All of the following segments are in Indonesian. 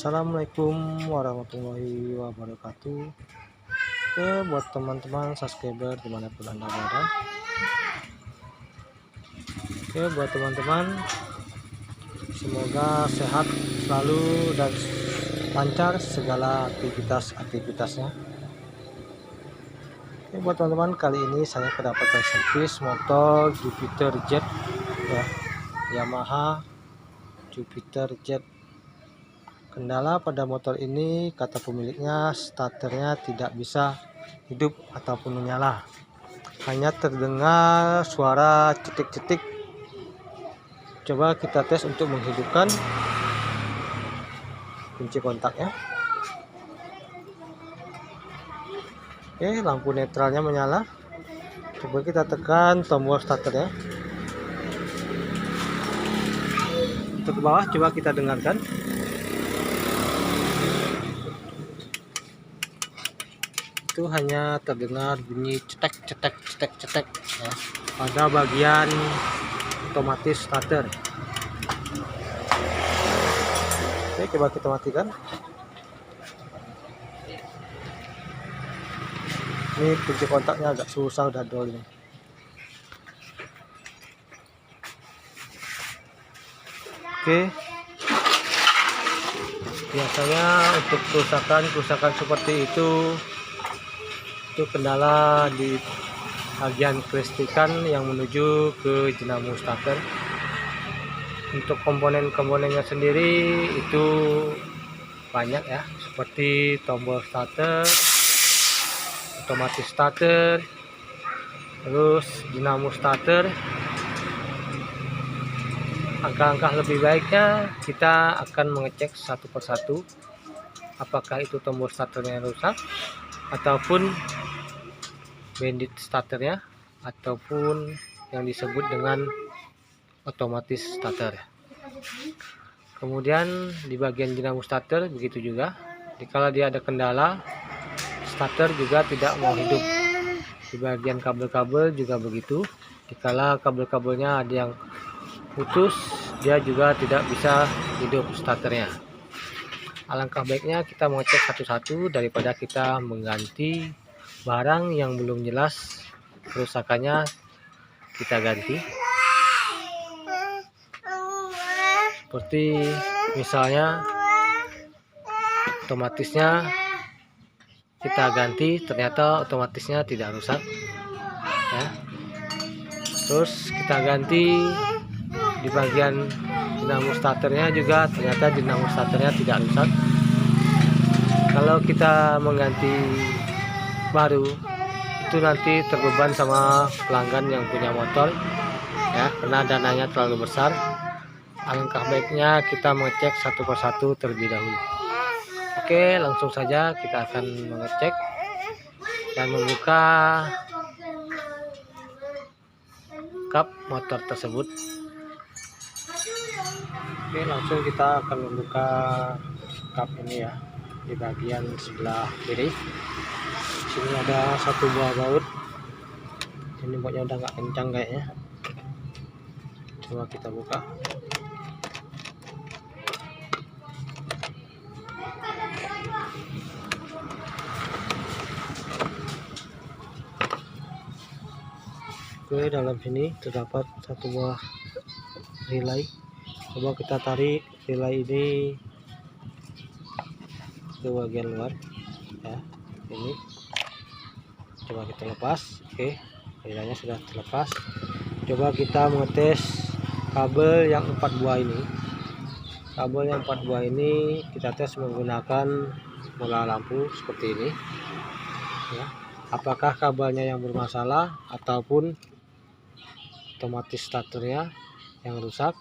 Assalamualaikum warahmatullahi wabarakatuh. Oke, buat teman-teman subscriber dimanapun Anda berada. Oke, buat teman-teman, semoga sehat selalu dan lancar segala aktivitasnya. Oke, buat teman-teman, kali ini saya kedapatan servis motor Jupiter Jet ya, Yamaha Jupiter Jet. Kendala pada motor ini, kata pemiliknya, starternya tidak bisa hidup ataupun menyala. Hanya terdengar suara cetik-cetik. Coba kita tes untuk menghidupkan kunci kontaknya. Oke, lampu netralnya menyala. Coba kita tekan tombol starternya. Untuk ke bawah, coba kita dengarkan. Itu hanya terdengar bunyi cetek ya, pada bagian otomatis starter. Oke, coba kita matikan. Ini kunci kontaknya agak susah, udah dol ini. Oke, biasanya untuk kerusakan seperti itu kendala di bagian kelistrikan yang menuju ke dinamo starter. Untuk komponen-komponennya sendiri itu banyak ya, seperti tombol starter, otomatis starter, terus dinamo starter. Angka-angka lebih baiknya kita akan mengecek satu persatu apakah itu tombol starternya rusak ataupun bandit starternya ataupun yang disebut dengan otomatis starter. Kemudian di bagian dinamo starter begitu juga, jika dia ada kendala, starter juga tidak mau hidup. Di bagian kabel-kabel juga begitu, jika kabel-kabelnya ada yang putus, dia juga tidak bisa hidup starternya. Alangkah baiknya kita mengecek satu-satu daripada kita mengganti barang yang belum jelas kerusakannya, kita ganti. Seperti misalnya otomatisnya kita ganti, ternyata otomatisnya tidak rusak ya. Terus kita ganti di bagian dinamo starternya juga, ternyata dinamo starternya tidak rusak. Kalau kita mengganti baru, itu nanti terbeban sama pelanggan yang punya motor ya, karena dananya terlalu besar. Alangkah baiknya kita mengecek satu persatu terlebih dahulu. Oke, langsung saja kita akan mengecek dan membuka kap motor tersebut. Oke, langsung kita akan membuka kap ini ya, di bagian sebelah kiri. Sini ada satu buah baut. Ini bautnya udah nggak kencang kayaknya. Coba kita buka. Oke, dalam sini terdapat satu buah relay. Coba kita tarik relay ini ke bagian luar ya, ini coba kita lepas. Oke, relaynya sudah terlepas. Coba kita mengetes kabel yang 4 buah ini. Kabel yang 4 buah ini kita tes menggunakan bola lampu seperti ini ya. Apakah kabelnya yang bermasalah ataupun otomatis starternya yang rusak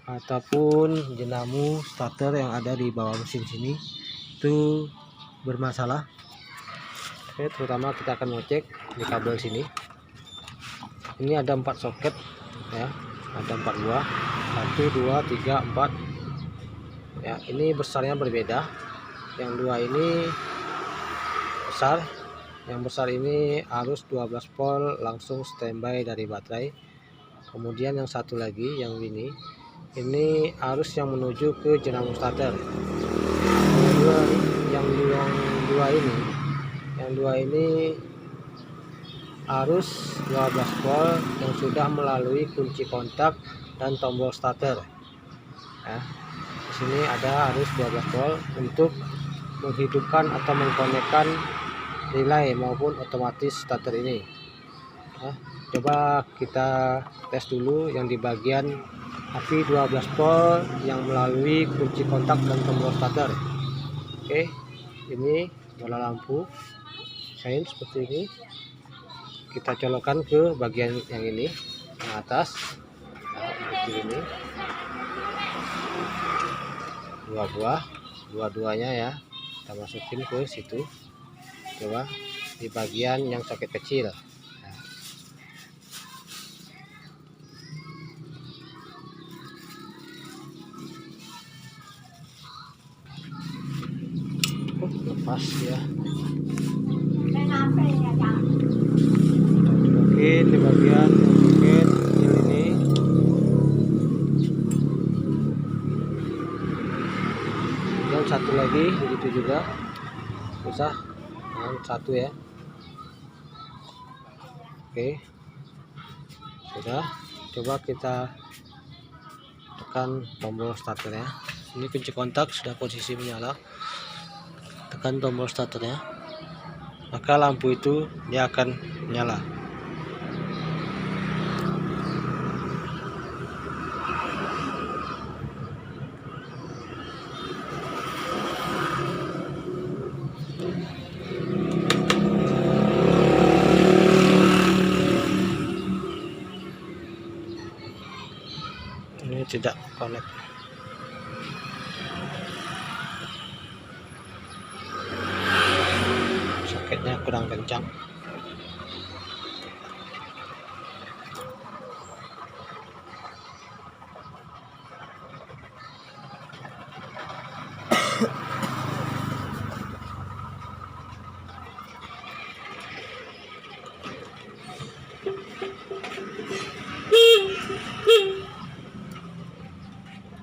ataupun dinamo starter yang ada di bawah mesin sini itu bermasalah. Oke, terutama kita akan mengecek di kabel sini. Ini ada 4 soket ya, ada 4 buah, 1 2 3 4 ya. Ini besarnya berbeda, yang dua ini besar. Yang besar ini arus 12 volt langsung standby dari baterai. Kemudian yang satu lagi yang ini arus yang menuju ke dinamo starter. yang dua ini arus 12 volt yang sudah melalui kunci kontak dan tombol starter ya. Di sini ada arus 12 volt untuk menghidupkan atau mengkonekkan relay maupun otomatis starter ini ya. Coba kita tes dulu yang di bagian api 12 volt yang melalui kunci kontak dan tombol starter. Oke, ini bola lampu sein seperti ini. Kita colokkan ke bagian yang ini, yang atas, nah, seperti ini. Dua-duanya ya, kita masukin ke situ. Coba di bagian yang soket kecil. Lepas ya. Mungkin di bagian soket kecil ini. Dan satu lagi begitu juga. Bisa satu ya. Oke. Sudah. Coba kita tekan tombol starternya. Ini kunci kontak sudah posisi menyala. Tekan tombol starternya, maka lampu itu dia akan menyala. Ini tidak connect. Soketnya kurang kencang.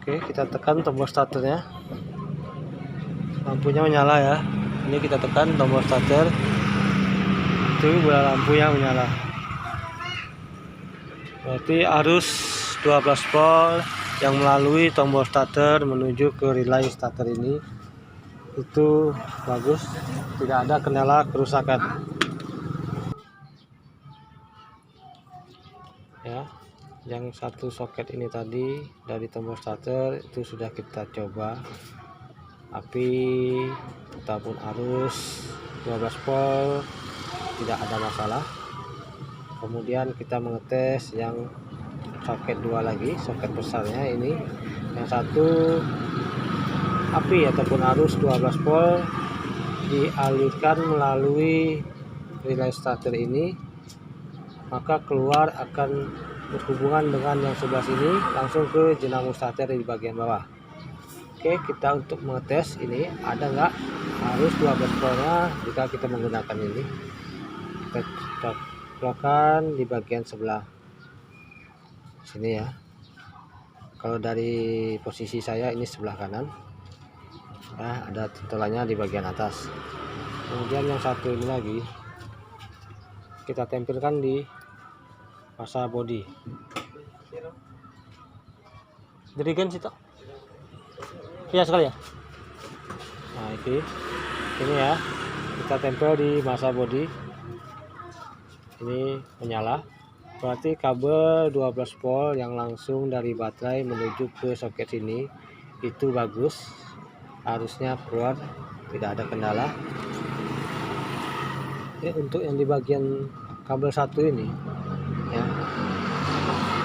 Oke, kita tekan tombol starternya. Lampunya menyala ya. Ini kita tekan tombol starter. Itu bola lampunya menyala. Berarti arus 12 volt yang melalui tombol starter menuju ke relay starter ini itu bagus, tidak ada kendala kerusakan. Ya. Yang satu soket ini tadi dari tombol starter itu sudah kita coba api ataupun arus 12 volt tidak ada masalah. Kemudian kita mengetes yang soket dua lagi, soket besarnya ini, yang satu api ataupun arus 12 volt dialirkan melalui relay starter ini, maka keluar akan berhubungan dengan yang sebelah sini langsung ke dinamo starter di bagian bawah. Oke, kita untuk mengetes ini ada nggak arus 12 voltnya jika kita menggunakan ini. Kita colokkan di bagian sebelah sini ya. Kalau dari posisi saya ini sebelah kanan ya, ada tentulannya di bagian atas. Kemudian yang satu ini lagi kita tempelkan di masa body. Jerigen situ. Iya sekali ya. Nah, ini ya. Kita tempel di masa body. Ini menyala. Berarti kabel 12 volt yang langsung dari baterai menuju ke soket sini itu bagus. Arusnya keluar, tidak ada kendala. Ini untuk yang di bagian kabel satu ini ya,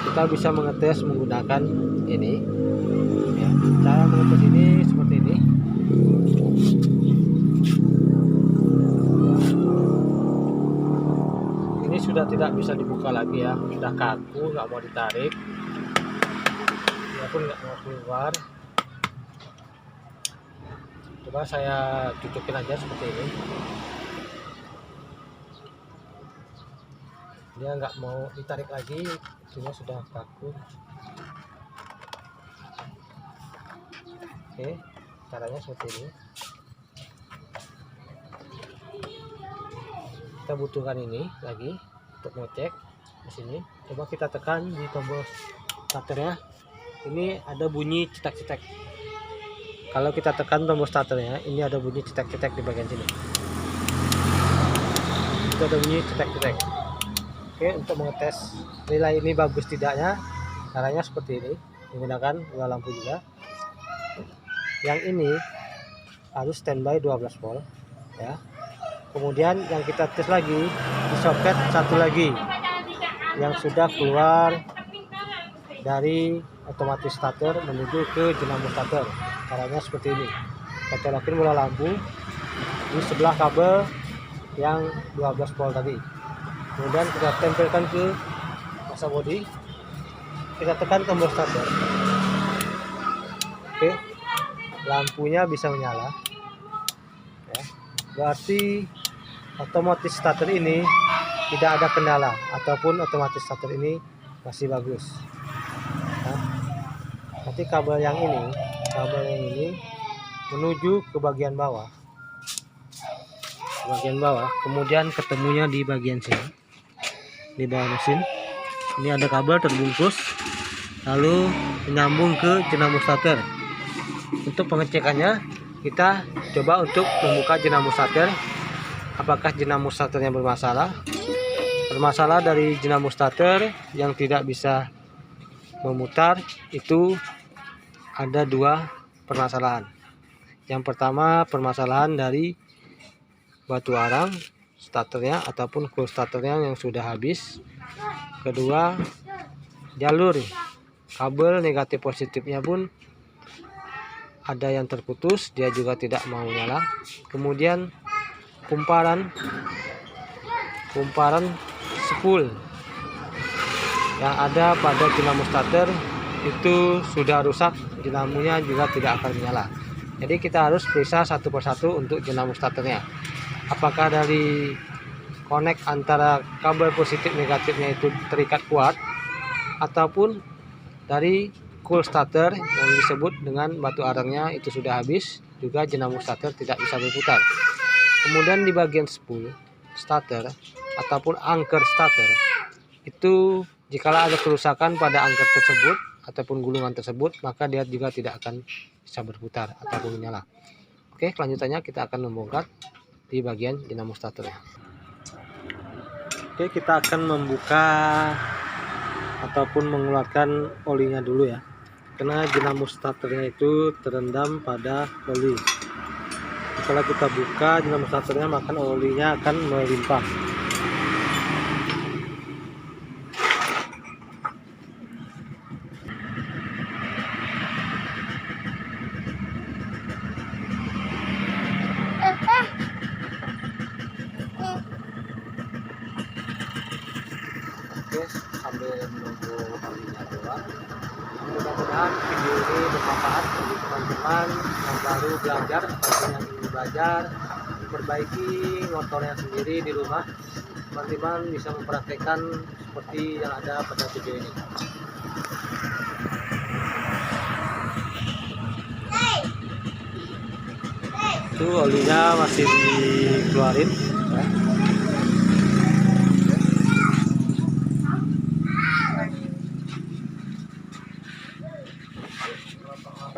kita bisa mengetes menggunakan ini ya. Cara mengetes ini seperti ini. Ini sudah tidak bisa dibuka lagi ya, sudah kaku, nggak mau ditarik, dia pun nggak mau keluar. Coba saya cucukin aja seperti ini. Dia nggak mau ditarik lagi, itunya sudah kaku. Oke, caranya seperti ini. kita butuhkan ini lagi untuk ngecek di sini. Coba kita tekan di tombol starternya. Ini ada bunyi cetak-cetak. Kalau kita tekan tombol starternya, ini ada bunyi cetak-cetak di bagian sini. Itu ada bunyi cetak-cetak. Oke, untuk mengetes relay ini bagus tidaknya, caranya seperti ini, menggunakan dua lampu juga. Yang ini harus standby 12 volt ya. Kemudian yang kita tes lagi di soket satu lagi yang sudah keluar dari otomatis starter menuju ke dinamo starter. Caranya seperti ini. Kita colokin bola lampu di sebelah kabel yang 12 volt tadi. Kemudian kita tempelkan ke masa bodi. Kita tekan tombol starter. Oke, lampunya bisa menyala. Ya, berarti otomatis starter ini tidak ada kendala, ataupun otomatis starter ini masih bagus. Nah, nanti kabel yang ini menuju ke bagian bawah. Kemudian ketemunya di bagian sini, di bawah mesin. Ini ada kabel terbungkus, lalu menyambung ke dinamo starter. Untuk pengecekannya, kita coba untuk membuka dinamo starter. Apakah dinamo starternya bermasalah? Bermasalah dari dinamo starter yang tidak bisa memutar itu ada dua permasalahan. Yang pertama, permasalahan dari batu arang starternya ataupun cool starternya yang sudah habis. Kedua, jalur kabel negatif positifnya pun ada yang terputus, dia juga tidak mau nyala. Kemudian kumparan spool yang ada pada dinamo starter itu sudah rusak, dinamonya juga tidak akan menyala. Jadi kita harus periksa satu persatu untuk dinamo starternya. Apakah dari connect antara kabel positif negatifnya itu terikat kuat, ataupun dari cool starter yang disebut dengan batu arangnya itu sudah habis, juga dinamo starter tidak bisa berputar. Kemudian di bagian spool starter ataupun anchor starter itu jikalau ada kerusakan pada anchor tersebut ataupun gulungan tersebut, maka dia juga tidak akan bisa berputar ataupun menyala. Oke, kelanjutannya kita akan membongkar di bagian dinamo starter. Oke, kita akan membuka ataupun mengeluarkan olinya dulu ya, karena dinamo starternya itu terendam pada oli. Setelah kita buka dinamo starternya, maka olinya akan melimpah. Oke, sambil menunggu olinya keluar. Mudah-mudahan video ini bermanfaat bagi teman-teman yang baru belajar ataupun yang ingin belajar memperbaiki motornya sendiri di rumah. Teman-teman bisa mempraktekkan seperti yang ada pada video ini. Itu olinya masih dikeluarin ya.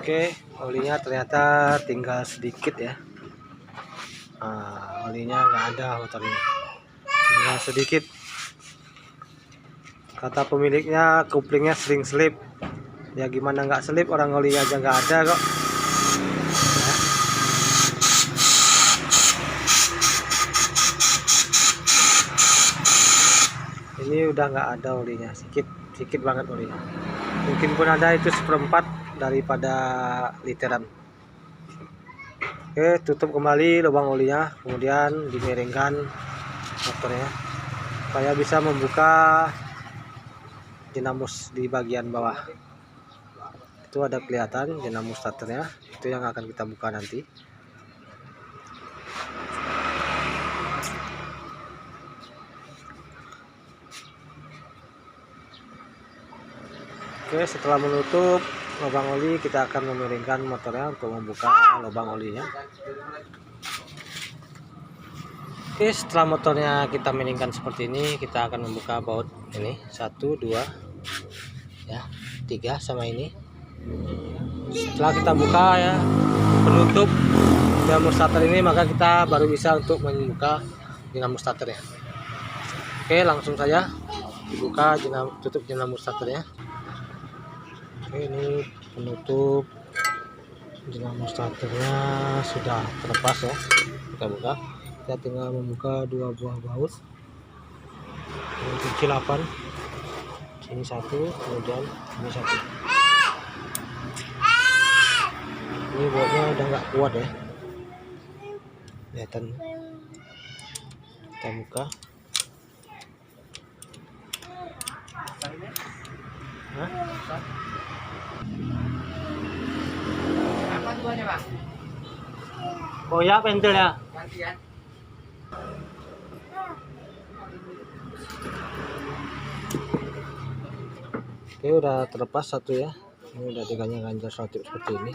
Oke, olinya ternyata tinggal sedikit ya. Nah, olinya nggak ada motor ini, tinggal sedikit. Kata pemiliknya kuplingnya sering slip. Ya gimana nggak slip, orang olinya aja nggak ada kok. Ya. Ini udah nggak ada olinya, sedikit banget olinya. Mungkin pun ada itu 1/4 daripada literan. Oke, tutup kembali lubang olinya, kemudian dimiringkan motornya supaya bisa membuka dinamo di bagian bawah. Itu ada kelihatan dinamo starternya, itu yang akan kita buka nanti. Oke, setelah menutup lubang oli, kita akan memiringkan motornya untuk membuka lubang olinya. Oke, Oke, setelah motornya kita miringkan seperti ini, kita akan membuka baut ini 1, 2 ya, 3 sama ini. Setelah kita buka ya penutup dinamo starter ini, maka kita baru bisa untuk membuka dinamo starternya. Oke, langsung saja buka tutup dinamo starternya. Oke, ini penutup dinamo starternya sudah terlepas ya. Kita buka, kita tinggal membuka 2 buah baut. Ini kunci 8, sini 1, kemudian ini 1. Ini bautnya udah nggak kuat ya, kelihatan. Kita buka. Apa tujuannya, Pak? Oh ya, pentil ya. Gantian. Oke, udah terlepas satu ya. Ini udah tiganya ganjal selotip seperti ini.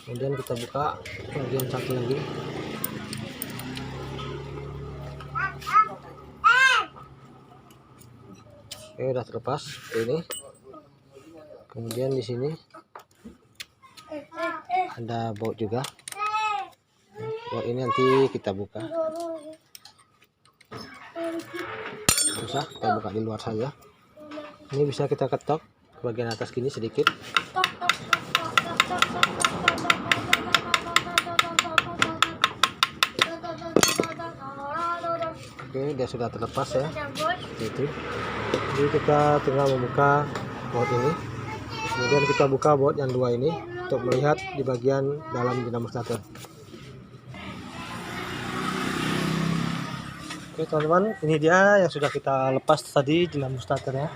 Kemudian kita buka bagian satu lagi. Oke, udah terlepas seperti ini. Kemudian di sini ada baut juga. Baut ini nanti kita buka. Bisa kita buka di luar saja. Ini bisa kita ketok ke bagian atas gini sedikit. Oke, dia sudah terlepas ya, seperti itu. Jadi kita tinggal membuka baut ini. Kemudian kita buka baut yang 2 ini untuk melihat di bagian dalam dinamo starter. Oke teman-teman, ini dia yang sudah kita lepas tadi dinamo starternya.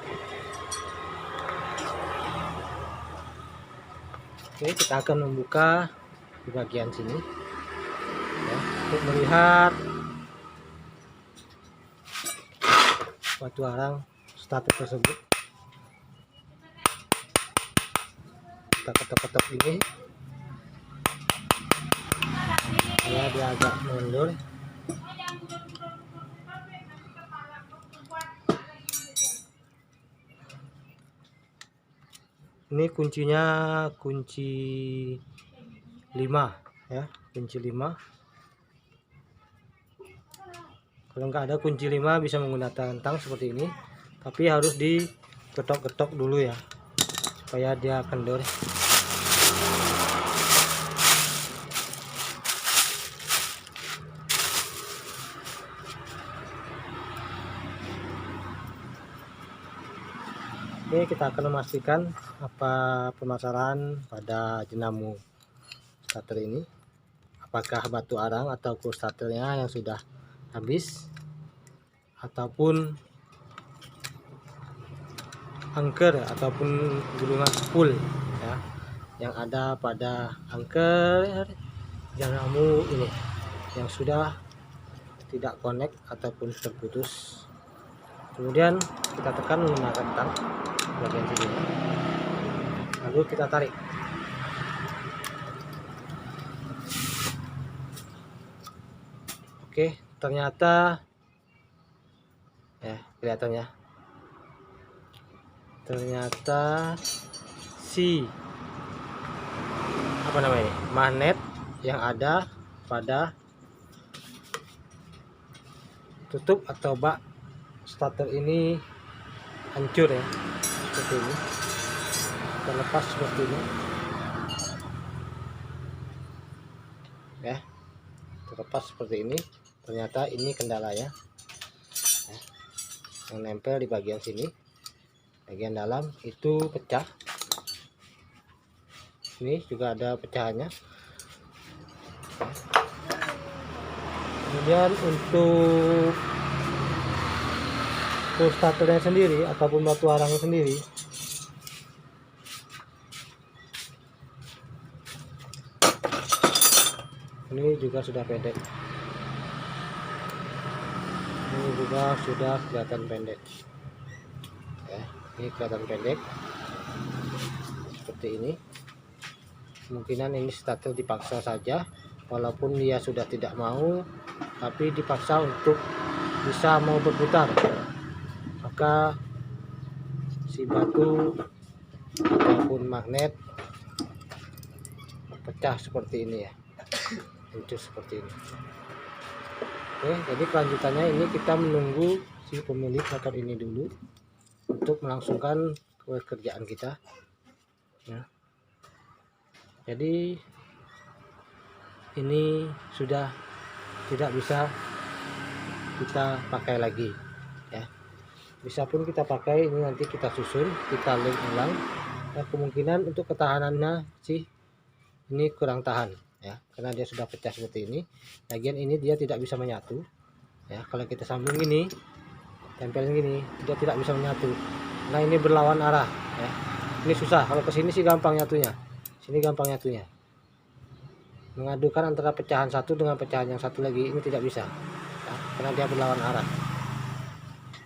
Oke, kita akan membuka di bagian sini ya, untuk melihat batu arang starter tersebut. Kita ketok-ketok ini ya, dia agak mundur. Ini kuncinya kunci 5 ya, kunci 5. Kalau nggak ada kunci 5 bisa menggunakan tang seperti ini, tapi harus diketok-ketok dulu ya supaya dia kendor. Oke, kita akan memastikan apa permasalahan pada dinamo starter ini. Apakah batu arang atau kur starternya yang sudah habis, ataupun angker ataupun gulungan spool ya, yang ada pada angker dinamo ini yang sudah tidak connect ataupun terputus. Kemudian kita tekan menggunakan tang bagian sini, lalu kita tarik. Oke, ternyata ya kelihatannya, ternyata si apa namanya magnet yang ada pada tutup atau bak starter ini hancur ya, seperti ini, terlepas seperti ini ya, terlepas seperti ini. Ternyata ini kendalanya ya, yang nempel di bagian sini, bagian dalam itu pecah. Ini juga ada pecahannya. Kemudian untuk starternya sendiri ataupun batu arangnya sendiri, ini juga sudah pendek. Ini juga sudah kelihatan pendek ya, ini kelihatan pendek seperti ini. Kemungkinan ini starter dipaksa saja walaupun dia sudah tidak mau, tapi dipaksa untuk bisa mau berputar, maka si batu ataupun magnet pecah seperti ini ya, hancur seperti ini. Oke, jadi kelanjutannya ini kita menunggu si pemilik motor ini dulu untuk melangsungkan pekerjaan kita ya. Jadi ini sudah tidak bisa kita pakai lagi ya. Bisa pun kita pakai, ini nanti kita susun, kita lem ulang. Nah, kemungkinan untuk ketahanannya sih ini kurang tahan ya, karena dia sudah pecah seperti ini. Lagian ini dia tidak bisa menyatu ya. Kalau kita sambung gini, tempelin gini, dia tidak bisa menyatu. Nah, ini berlawan arah ya. Ini susah. Kalau ke sini sih gampang nyatunya, sini gampang nyatunya. Mengadukan antara pecahan satu dengan pecahan yang satu lagi ini tidak bisa ya, karena dia berlawan arah.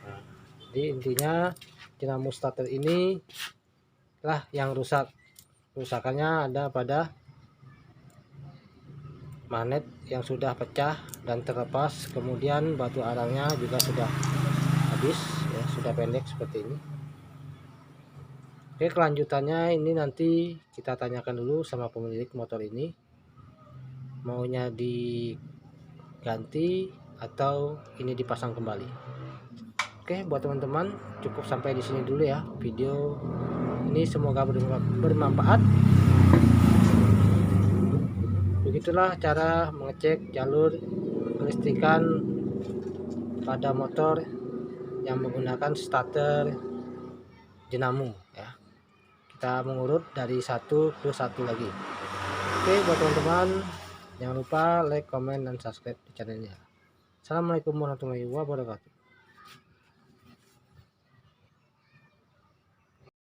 Nah, jadi intinya dinamo starter ini lah yang rusak. Kerusakannya ada pada magnet yang sudah pecah dan terlepas, kemudian batu arangnya juga sudah habis ya, sudah pendek seperti ini. Oke, kelanjutannya ini nanti kita tanyakan dulu sama pemilik motor ini, maunya diganti atau ini dipasang kembali. Oke, buat teman-teman cukup sampai di sini dulu ya video ini, semoga bermanfaat. Begitulah cara mengecek jalur kelistrikan pada motor yang menggunakan starter dinamo ya. Kita mengurut dari satu ke satu lagi. Oke, buat teman-teman jangan lupa like, comment, dan subscribe di channelnya. Assalamualaikum warahmatullahi wabarakatuh.